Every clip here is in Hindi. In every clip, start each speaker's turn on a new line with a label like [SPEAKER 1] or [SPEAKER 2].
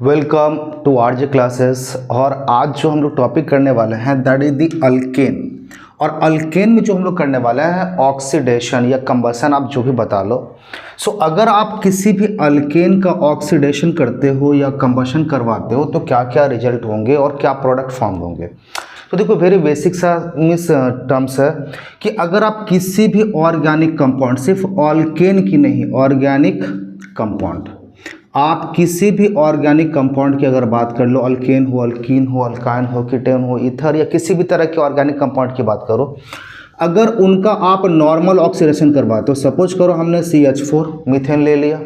[SPEAKER 1] Welcome to RJ classes. और आज जो हम लोग टॉपिक करने वाले हैं दैट इज द अल्केन। और अल्केन में जो हम लोग करने वाले हैं ऑक्सीडेशन या कंबसन, आप जो भी बता लो। सो अगर आप किसी भी अल्केन का ऑक्सीडेशन करते हो या कंबसन करवाते हो तो क्या क्या रिजल्ट होंगे और क्या प्रोडक्ट फॉर्म होंगे। तो देखो वेरी बेसिक सा मिस टर्म्स है कि अगर आप किसी भी ऑर्गेनिक कंपाउंड, सिर्फ अल्केन की नहीं, ऑर्गेनिक कंपाउंड, आप किसी भी ऑर्गेनिक कंपाउंड की अगर बात कर लो, अल्केन हो, अल्कीन हो, अल्काइन हो, कीटोन हो, ईथर या किसी भी तरह के ऑर्गेनिक कंपाउंड की बात करो, अगर उनका आप नॉर्मल ऑक्सीडेशन करवाते हो, सपोज करो हमने CH4 मीथेन ले लिया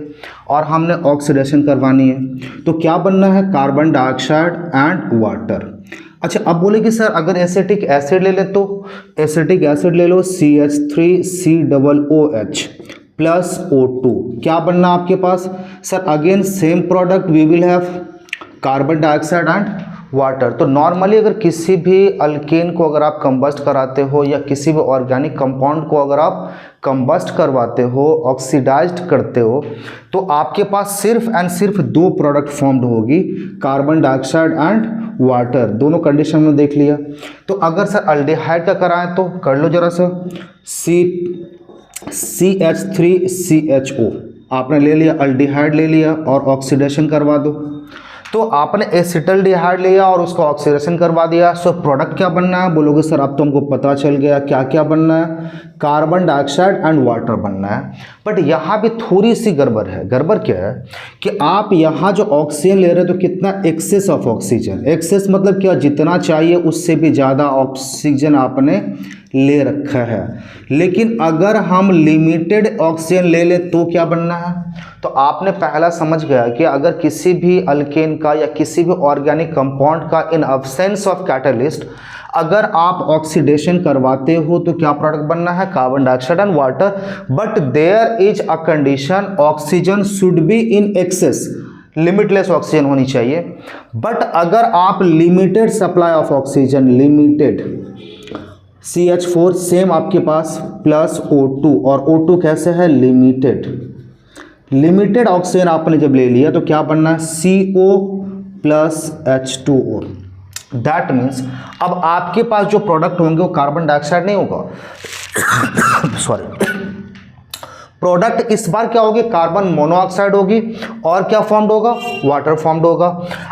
[SPEAKER 1] और हमने ऑक्सीडेशन करवानी है, तो क्या बनना है? Carbon dioxide and water. अच्छा, अब बोले कि सर अगर एसिटिक एसिड ले ले तो एसिटिक एसिड ले लो CH3COOH प्लस O2, क्या बनना आपके पास? Sir again same product, we will have carbon dioxide and water. तो नॉर्मली अगर किसी भी अल्केन को अगर आप कंबस्ट कराते हो या किसी भी ऑर्गेनिक कंपाउंड को अगर आप कंबस्ट करवाते हो, ऑक्सीडाइज्ड करते हो, तो आपके पास सिर्फ एंड सिर्फ दो प्रोडक्ट फॉर्म्ड होगी, कार्बन डाइऑक्साइड एंड वाटर। दोनों कंडीशन में देख लिया। तो अगर सर अल्डिहाइड का कराएं तो कर लो जरा सा, CH3CHO आपने ले लिया, अल्डिहाइड ले लिया और ऑक्सीडेशन करवा दो। तो आपने एसिटल्डिहाइड लिया और उसको ऑक्सीडेशन करवा दिया। सो प्रोडक्ट क्या बनना है? बोलोगे सर अब तो हमको पता चल गया क्या क्या बनना है, कार्बन डाइऑक्साइड एंड वाटर बनना है। बट यहाँ भी थोड़ी सी गड़बड़ है। गड़बड़ क्या है कि आप यहाँ जो ऑक्सीजन ले रहे हो तो कितना एक्सेस ऑफ ऑक्सीजन, एक्सेस मतलब क्या, जितना चाहिए उससे भी ज़्यादा ऑक्सीजन आपने ले रखा है। लेकिन अगर हम लिमिटेड ऑक्सीजन ले ले तो क्या बनना है? तो आपने पहला समझ गया कि अगर किसी भी अल्केन का या किसी भी ऑर्गेनिक कंपाउंड का इन अब्सेंस ऑफ कैटलिस्ट अगर आप ऑक्सीडेशन करवाते हो तो क्या प्रोडक्ट बनना है? Carbon dioxide and water. But there is a condition, oxygen should be in excess, limitless oxygen होनी चाहिए। बट अगर आप limited supply of oxygen, limited CH4 same आपके पास प्लस O2, और O2 कैसे है? लिमिटेड। लिमिटेड ऑक्सीजन आपने जब ले लिया तो क्या बनना है? CO plus H2O। That means अब आपके पास जो प्रोडक्ट होंगे वो कार्बन डाइऑक्साइड नहीं होगा सॉरी, प्रोडक्ट इस बार क्या होगी? कार्बन मोनोऑक्साइड होगी और क्या फॉर्म्ड होगा? वाटर फॉर्म्ड होगा।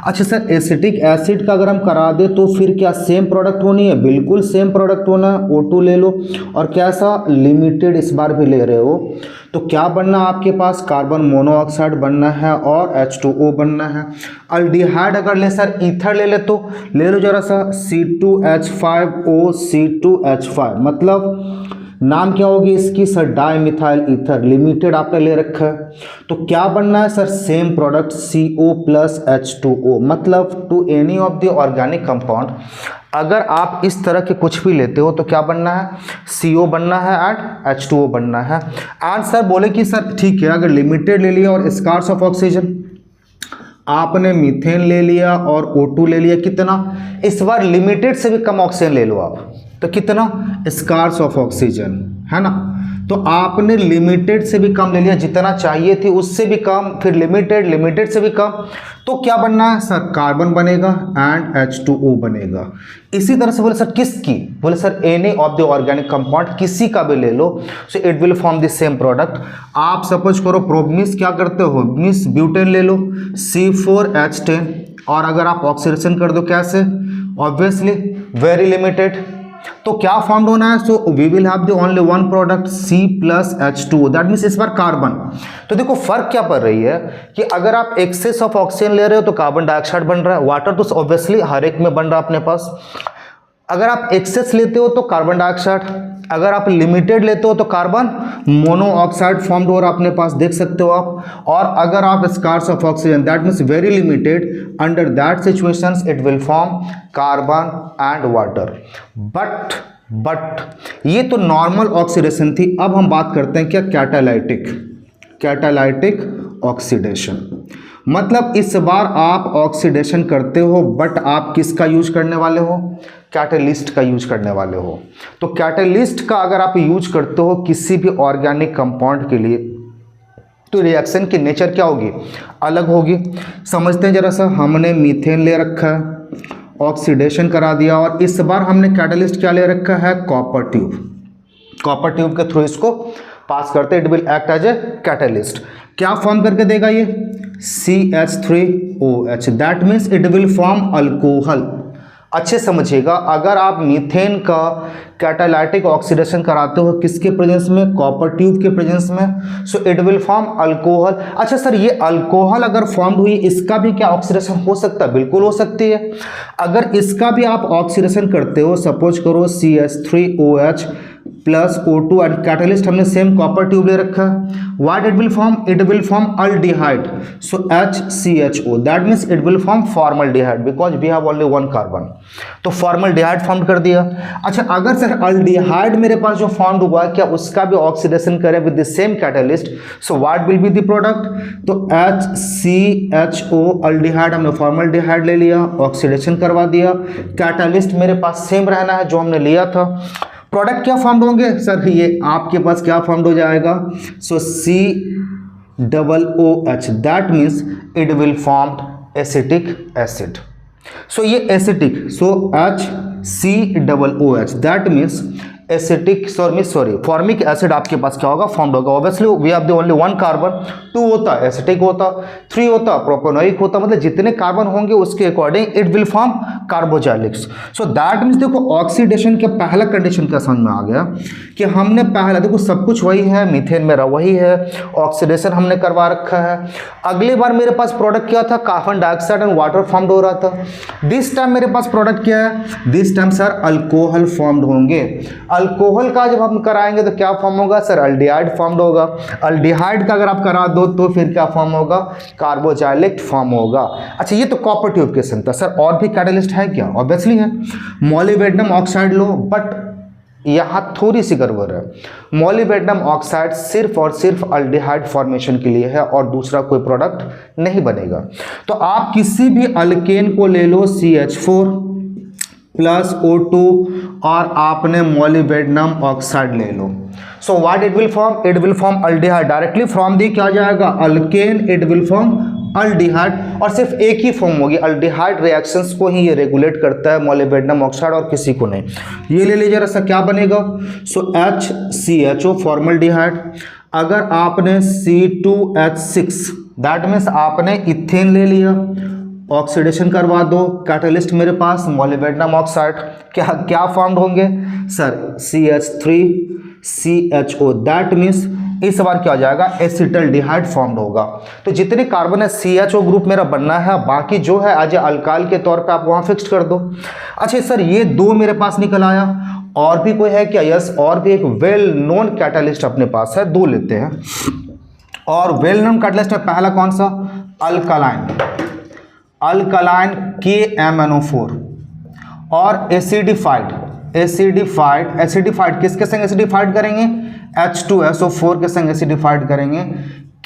[SPEAKER 1] अच्छा सर एसिटिक एसिड का अगर हम करा दे तो फिर क्या सेम प्रोडक्ट होनी है? बिल्कुल सेम प्रोडक्ट होना है। O2 ले लो और कैसा? लिमिटेड इस बार भी ले रहे हो तो क्या बनना आपके पास? कार्बन मोनोऑक्साइड बनना है और H2O बनना है। अल्डिहाइड अगर ले सर ईथर ले ले तो ले लो जरा सा C2H5O C2H5, मतलब नाम क्या होगी इसकी? सर डाइमिथाइल ईथर, लिमिटेड आपने ले रखा है। तो क्या बनना है sir? Same product CO plus H2O, मतलब to any of the organic compound अगर आप इस तरह के कुछ भी लेते हो तो क्या बनना है? CO बनना है एंड H2O बनना है। एंड सर बोले कि सर ठीक है, अगर लिमिटेड ले लिया और स्कार्स ऑफ ऑक्सीजन, आपने मीथेन ले लिया और O2 ले लिया, कितना? इस बार लिमिटेड से भी कम ऑक्सीजन ले लो आप, तो कितना? स्कार्स ऑफ ऑक्सीजन, है ना। तो आपने लिमिटेड से भी कम ले लिया, जितना चाहिए थी उससे भी कम, फिर लिमिटेड, लिमिटेड से भी कम, तो क्या बनना है सर? कार्बन बनेगा एंड H2O बनेगा। इसी तरह से बोले सर किसकी? बोले sir any of the organic compound, किसी का भी ले लो, so it will form the same product. आप सपोज करो प्रोमिस क्या करते हो? मिस ब्यूटेन ले लो C4H10, और अगर आप ऑक्सीडेशन कर दो कैसे? ऑब्वियसली वेरी लिमिटेड, तो क्या फॉर्म होना है? So we will have the only one product C plus H2O, that means इस बार कार्बन। तो देखो फर्क क्या पड़ रही है कि अगर आप एक्सेस ऑफ ऑक्सीजन ले रहे हो तो कार्बन डाइऑक्साइड बन रहा है, वाटर तो ऑब्वियसली हर एक में बन रहा है अपने पास। अगर आप एक्सेस लेते हो तो कार्बन डाइऑक्साइड, अगर आप लिमिटेड लेते हो तो कार्बन मोनोऑक्साइड फॉर्म्ड हो रहा है अपने पास, देख सकते हो आप। और अगर आप scarce of oxygen, that means very limited, under that situations it will form carbon and water. But ये तो नॉर्मल ऑक्सीडेशन थी। अब हम बात करते हैं क्या? कैटालाइटिक ऑक्सीडेशन, मतलब इस बार आप ऑक्सीडेशन करते हो बट आप किसका यूज करने वाले हो? कैटलिस्ट का यूज करने वाले हो। तो कैटलिस्ट का अगर आप यूज करते हो किसी भी ऑर्गेनिक कंपाउंड के लिए तो रिएक्शन की नेचर क्या होगी, अलग होगी। समझते हैं जरा सा, हमने मीथेन ले रखा है, ऑक्सीडेशन करा दिया, और इस बार हमने कैटलिस्ट क्या ले रखा है, कॉपर ट्यूब। कॉपर ट्यूब के थ्रू इसको पास करते, it will act as a catalyst. क्या फॉर्म करके देगा ये, CH3OH, that means it will form alcohol. अच्छे समझिएगा, अगर आप मीथेन का कैटालाइटिक ऑक्सीडेशन कराते हो किसके प्रेजेंस में, कॉपर ट्यूब के प्रेजेंस में, सो इट विल फॉर्म अल्कोहल। अच्छा सर, ये अल्कोहल अगर फॉर्म हुई, इसका भी क्या ऑक्सीडेशन हो सकता है, बिल्कुल हो सकती है। अगर इसका भी आप ऑक्सीडेशन करते हो, सपोज करो CH3OH plus O2 and catalyst हमने सेम कॉपर ट्यूब ले रखा है, what it will form, it will form aldehyde, so HCHO, that means it will form formaldehyde because we have only one carbon, तो फॉर्मल्डिहाइड फॉर्म कर दिया। अच्छा, अगर सर अल्डिहाइड मेरे पास जो फॉर्म हुआ है, क्या उसका भी ऑक्सीडेशन करें with the same catalyst, so what will be the product, तो HCHO अल्डिहाइड हमने फॉर्मल्डिहाइड ले लिया, ऑक्सीडेशन करवा दिया, कैटलिस्ट मेरे पास सेम रहना है जो हमने लिया था। प्रोडक्ट क्या फॉर्म्ड होंगे सर, ये आपके पास क्या फॉर्म्ड हो जाएगा, so COOH, that means it will formed acetic acid. So ये acetic, so HCOOH, that means acetic formic acid आपके पास क्या होगा, फॉर्म्ड होगा। Obviously we have the only one carbon, 2 होता एसिटिक होता, 3 होता प्रोपेनोइक होता, मतलब जितने कार्बन होंगे उसके according it will form carboxylics. So that means देखो ऑक्सीडेशन का पहला कंडीशन क्या समझ में आ गया कि हमने पहला, देखो सब कुछ वही है, मीथेन मेरा वही है, ऑक्सीडेशन हमने करवा रखा है। अगली बार मेरे पास प्रोडक्ट क्या था, carbon dioxide and water formed हो रहा था। दिस टाइम मेरे पास प्रोडक्ट क्या है, this time sir alcohol formed होंगे। अल्कोहल का जब हम कराएंगे तो क्या फॉर्म होगा सर, अल्डिहाइड फॉर्म्ड होगा। अल्डिहाइड का अगर आप करा दो तो फिर क्या फॉर्म होगा, कार्बोजाइलिक फॉर्म होगा। अच्छा, ये तो कॉपर ट्यूब के था सर, और भी कैटलिस्ट है क्या, ऑब्वियसली है, मोलिब्डेनम ऑक्साइड लो, बट यहां थोड़ी सी गड़बड़ है। मोलिब्डेनम ऑक्साइड सिर्फ और सिर्फ अल्डिहाइड फॉर्मेशन के लिए है और दूसरा कोई प्रोडक्ट नहीं बनेगा। तो आप किसी भी अल्केन को ले लो, CH4 प्लस O2 और आपने मोलिब्डेनम ऑक्साइड ले लो, so what it will form, it will form aldehyde. Directly from the क्या जाएगा, alkane, it will form aldehyde, और सिर्फ एक ही फॉर्म होगी, अल्डिहाइड रिएक्शंस को ही ये रेगुलेट करता है, मोलिब्डेनम ऑक्साइड और किसी को नहीं। ये ले लीजिए जरा, क्या बनेगा, सो HCHO फॉर्मल्डिहाइड। अगर आपने C2H6, दैट मीन्स आपने इथेन ले लिया, ऑक्सीडेशन करवा दो, कैटलिस्ट मेरे पास मोलिब्डेनम ऑक्साइड, क्या फॉर्म्ड होंगे सर, CH3CHO, दैट मीन्स इस बार क्या हो जाएगा, एसिटल्डिहाइड फॉर्म्ड होगा। तो जितने कार्बन है CHO ग्रुप मेरा बनना है, बाकी जो है एज ए अल्काइल के तौर पे आप वहां फिक्स कर दो। अच्छा सर, ये 2 मेरे पास निकल आया, और भी कोई है क्या, यस, और भी एक वेल नोन कैटलिस्ट अपने पास है, 2 लेते हैं। और वेल नोन कैटलिस्ट में पहला कौन सा, अल्कलाइन KMNO4, और एसिडिफाइड किसके संग एसिडिफाइड करेंगे, H2SO4 के संग एसिडिफाइड करेंगे,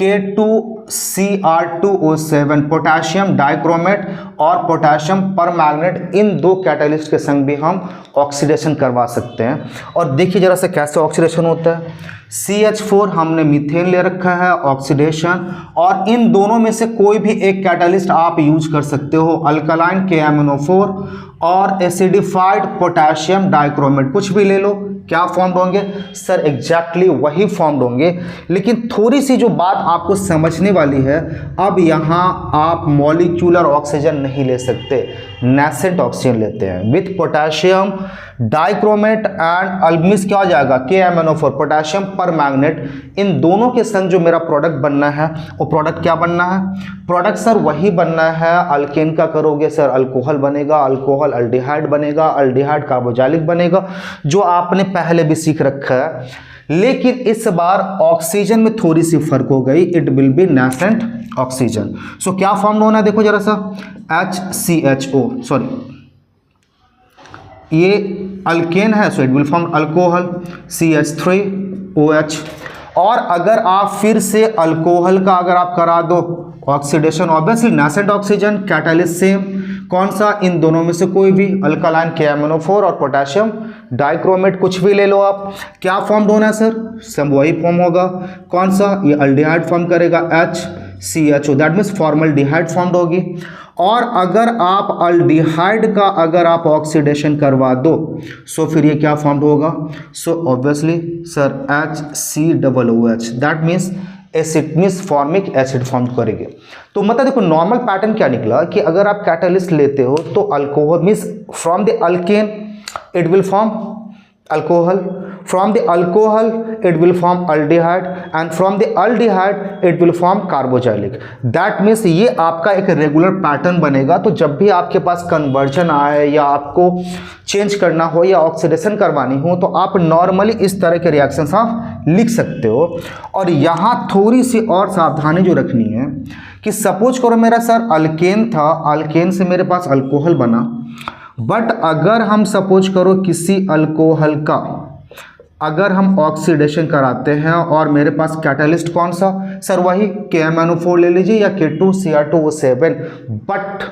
[SPEAKER 1] K2Cr2O7, पोटेशियम डाइक्रोमेट और पोटेशियम परमैंगनेट, इन 2 कैटलिस्ट के संग भी हम ऑक्सीडेशन करवा सकते हैं। और देखिए जरा से कैसे ऑक्सीडेशन होता है, CH4 हमने मीथेन ले रखा है, ऑक्सीडेशन, और इन दोनों में से कोई भी एक कैटलिस्ट आप यूज कर सकते हो, अल्कलाइन KMNO4 और एसिडिफाइड पोटेशियम डाइक्रोमेट, कुछ भी ले लो, क्या फॉर्म्ड होंगे सर, एग्जैक्टली वही फॉर्म्ड होंगे। लेकिन थोड़ी सी जो बात आपको समझने वाली है, अब यहाँ आप मॉलिक्यूलर ऑक्सीजन नहीं ले सकते, नेसेंट ऑक्सीजन लेते हैं विथ पोटेशियम डाइक्रोमेट एंड अल्मीस, क्या हो जाएगा, KMNO4, पोटेशियम परमैंगनेट। इन दोनों के संग जो मेरा प्रोडक्ट बनना है, वो प्रोडक्ट क्या बनना है, प्रोडक्ट सर वही बनना है, अल्केन का करोगे सर अल्कोहल बनेगा, अल्कोहल अल्डिहाइड बनेगा, अल्डिहाइड कार्बोजाइलिक बनेगा, जो आपने पहले भी सीख रखा है। लेकिन इस बार ऑक्सीजन में थोड़ी सी फर्क हो गई, it will be nascent oxygen. So क्या फॉर्म होना है, देखो जरा सा, HCHO, सॉरी ये अल्केन है, सो it will form alcohol, CH3OH। और अगर आप फिर से अल्कोहल का अगर आप करा दो oxidation, obviously nascent oxygen, catalyst same, कौन सा, इन दोनों में से कोई भी, अल्कलाइन KMNO4 और पोटेशियम डाइक्रोमेट कुछ भी ले लो आप, क्या फॉर्म होना है सर, सब वही फॉर्म होगा, कौन सा, ये अल्डिहाइड फॉर्म करेगा HCHO, that means formaldehyde formed होगी। और अगर आप अल्डिहाइड का अगर आप ऑक्सीडेशन करवा दो सो फिर ये क्या फॉर्म्ड होगा, so obviously sir HCOOH, that means acid means formic acid form करेंगे। तो मतलब देखो नॉर्मल पैटर्न क्या निकला कि अगर आप कैटालिस्ट लेते हो तो alcohol means from the alkane it will form alcohol, from the alcohol it will form aldehyde and from the aldehyde it will form carboxylic, that means ये आपका एक रेगुलर पैटर्न बनेगा। तो जब भी आपके पास कन्वर्जन आए या आपको चेंज करना हो या ऑक्सीडेशन करवानी हो तो आप नॉर्मली इस तरह के रिएक्शंस आप लिख सकते हो। और यहाँ थोड़ी सी और सावधानी जो रखनी है कि सपोज करो मेरा सर अल्केन था, अल्केन से मेरे पास अल्कोहल बना, बट अगर हम सपोज करो किसी अल्कोहल का अगर हम ऑक्सीडेशन कराते हैं और मेरे पास कैटालिस्ट कौन सा, सर वही KMnO4 ले लीजिए या K2Cr2O7, बट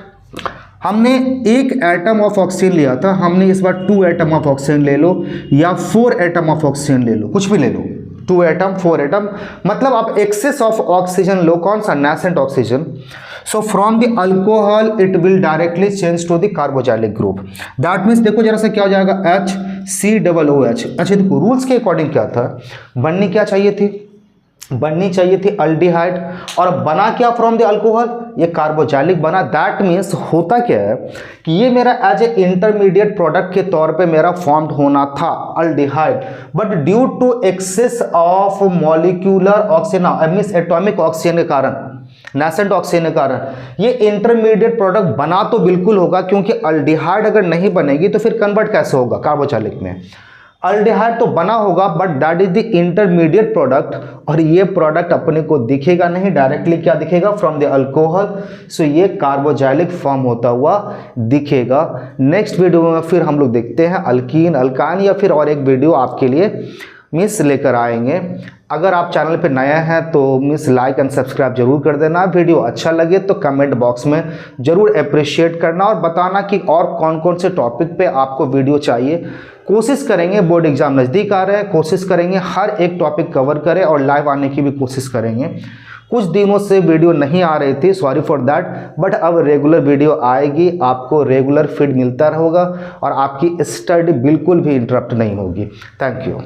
[SPEAKER 1] हमने एक एटम ऑफ ऑक्सीजन लिया था, हमने इस बार 2 एटम ऑफ ऑक्सीजन ले लो या 4 एटम ऑफ ऑक्सीजन ले लो, कुछ भी ले लो, 2 एटम 4 एटम, मतलब आप एक्सेस ऑफ ऑक्सीजन लो, कौन सा, nascent oxygen. So from the alcohol it will directly change to the carboxylic group, that means देखो जरा सा क्या हो जाएगा HCOOH। अच्छा देखो रूल्स के अकॉर्डिंग क्या था, बननी क्या चाहिए थी, बननी चाहिए थी अल्डिहाइड, और बना क्या फ्रॉम द अल्कोहल, ये कार्बोजाइलिक बना। दैट मीन्स होता क्या है कि ये मेरा एज ए इंटरमीडिएट प्रोडक्ट के तौर पे मेरा फॉर्म्ड होना था aldehyde, but due to excess of molecular oxygen means atomic oxygen के कारण, नेसेंट ऑक्सीजन के कारण ये इंटरमीडिएट प्रोडक्ट बना तो बिल्कुल होगा, क्योंकि अल्डिहाइड अगर नहीं बनेगी तो फिर कन्वर्ट कैसे होगा कार्बोजाइलिक में, अल्डिहाइड तो बना होगा but that is the intermediate product, और ये प्रोडक्ट अपने को दिखेगा नहीं, डायरेक्टली क्या दिखेगा फ्रॉम द अल्कोहल, सो ये कार्बोजाइलिक फॉर्म होता हुआ दिखेगा। नेक्स्ट वीडियो में फिर हम लोग देखते हैं अल्कीन अल्कान या फिर और एक वीडियो आपके लिए मिस लेकर आएंगे। अगर आप चैनल पे नया हैं तो मिस लाइक एंड सब्सक्राइब जरूर कर देना, वीडियो अच्छा लगे तो कमेंट बॉक्स में जरूर अप्रिशिएट करना और बताना कि और कौन कौन से टॉपिक पे आपको वीडियो चाहिए। कोशिश करेंगे, बोर्ड एग्जाम नज़दीक आ रहे हैं, कोशिश करेंगे हर एक टॉपिक कवर करें और लाइव आने की भी कोशिश करेंगे। कुछ दिनों से वीडियो नहीं आ रही थी, सॉरी फॉर दैट, बट अब रेगुलर वीडियो आएगी, आपको रेगुलर फीड मिलता रहेगा और आपकी स्टडी बिल्कुल भी इंटरप्ट नहीं होगी। Thank you.